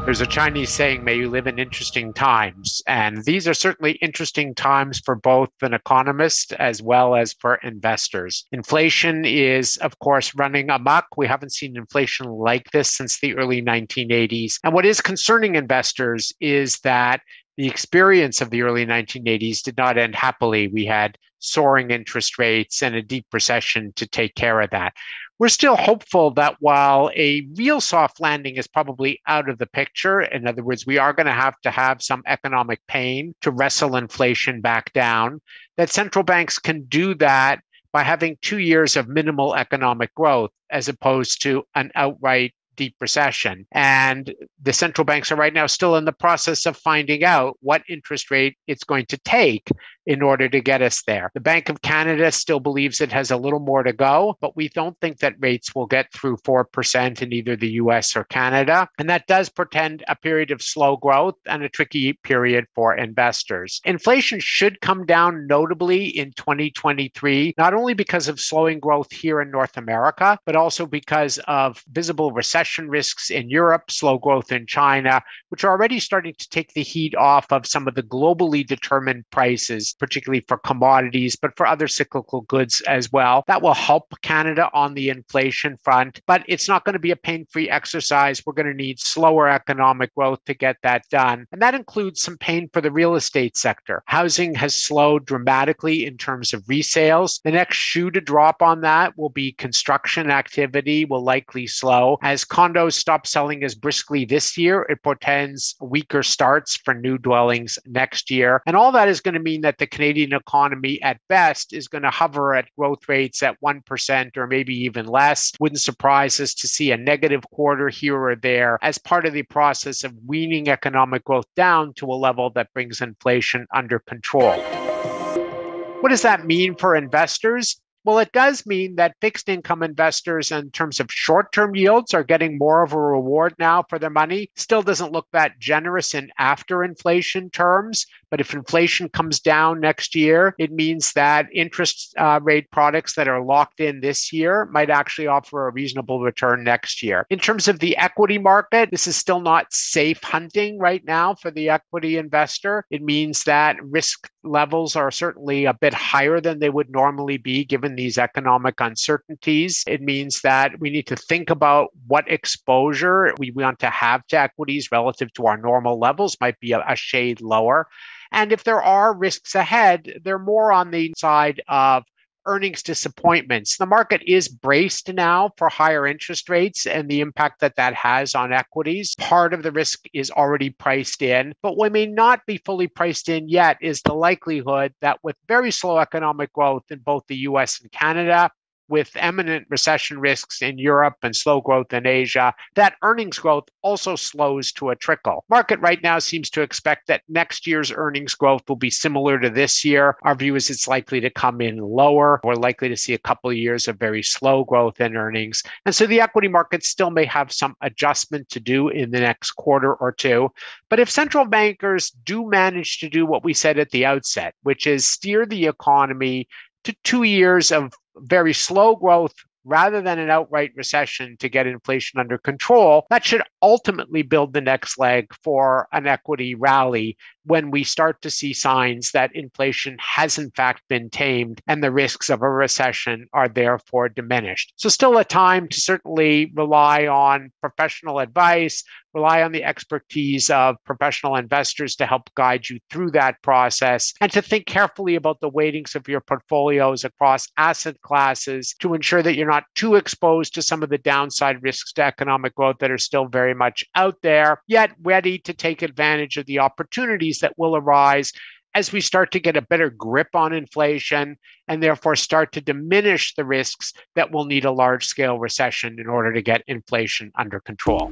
There's a Chinese saying, may you live in interesting times. And these are certainly interesting times for both an economist as well as for investors. Inflation is, of course, running amok. We haven't seen inflation like this since the early 1980s. And what is concerning investors is that the experience of the early 1980s did not end happily. We had soaring interest rates and a deep recession to take care of that. We're still hopeful that while a real soft landing is probably out of the picture, in other words, we are going to have some economic pain to wrestle inflation back down, that central banks can do that by having 2 years of minimal economic growth as opposed to an outright deep recession. And the central banks are right now still in the process of finding out what interest rate it's going to take in order to get us there. The Bank of Canada still believes it has a little more to go, but we don't think that rates will get through 4% in either the US or Canada. And that does portend a period of slow growth and a tricky period for investors. Inflation should come down notably in 2023, not only because of slowing growth here in North America, but also because of visible recession risks in Europe, slow growth in China, which are already starting to take the heat off of some of the globally determined prices, particularly for commodities, but for other cyclical goods as well. That will help Canada on the inflation front, but it's not going to be a pain-free exercise. We're going to need slower economic growth to get that done. And that includes some pain for the real estate sector. Housing has slowed dramatically in terms of resales. The next shoe to drop on that will be construction activity will likely slow. As condos stop selling as briskly this year, it portends weaker starts for new dwellings next year. And all that is going to mean that the Canadian economy at best is going to hover at growth rates at 1% or maybe even less. Wouldn't surprise us to see a negative quarter here or there as part of the process of weaning economic growth down to a level that brings inflation under control. What does that mean for investors? Well, it does mean that fixed income investors in terms of short-term yields are getting more of a reward now for their money. Still doesn't look that generous in after inflation terms, but if inflation comes down next year, it means that interest rate products that are locked in this year might actually offer a reasonable return next year. In terms of the equity market, this is still not safe hunting right now for the equity investor. It means that risk levels are certainly a bit higher than they would normally be given these economic uncertainties. It means that we need to think about what exposure we want to have to equities relative to our normal levels, might be a shade lower. And if there are risks ahead, they're more on the side of earnings disappointments. The market is braced now for higher interest rates and the impact that that has on equities. Part of the risk is already priced in, but what may not be fully priced in yet is the likelihood that with very slow economic growth in both the US and Canada, with imminent recession risks in Europe and slow growth in Asia, that earnings growth also slows to a trickle. Market right now seems to expect that next year's earnings growth will be similar to this year. Our view is it's likely to come in lower. We're likely to see a couple of years of very slow growth in earnings. And so the equity market still may have some adjustment to do in the next quarter or two. But if central bankers do manage to do what we said at the outset, which is steer the economy to 2 years of very slow growth rather than an outright recession to get inflation under control, that should ultimately build the next leg for an equity rally when we start to see signs that inflation has in fact been tamed and the risks of a recession are therefore diminished. So still a time to certainly rely on professional advice, rely on the expertise of professional investors to help guide you through that process, and to think carefully about the weightings of your portfolios across asset classes to ensure that you're not too exposed to some of the downside risks to economic growth that are still very much out there, yet ready to take advantage of the opportunities that will arise as we start to get a better grip on inflation and therefore start to diminish the risks that we'll need a large-scale recession in order to get inflation under control.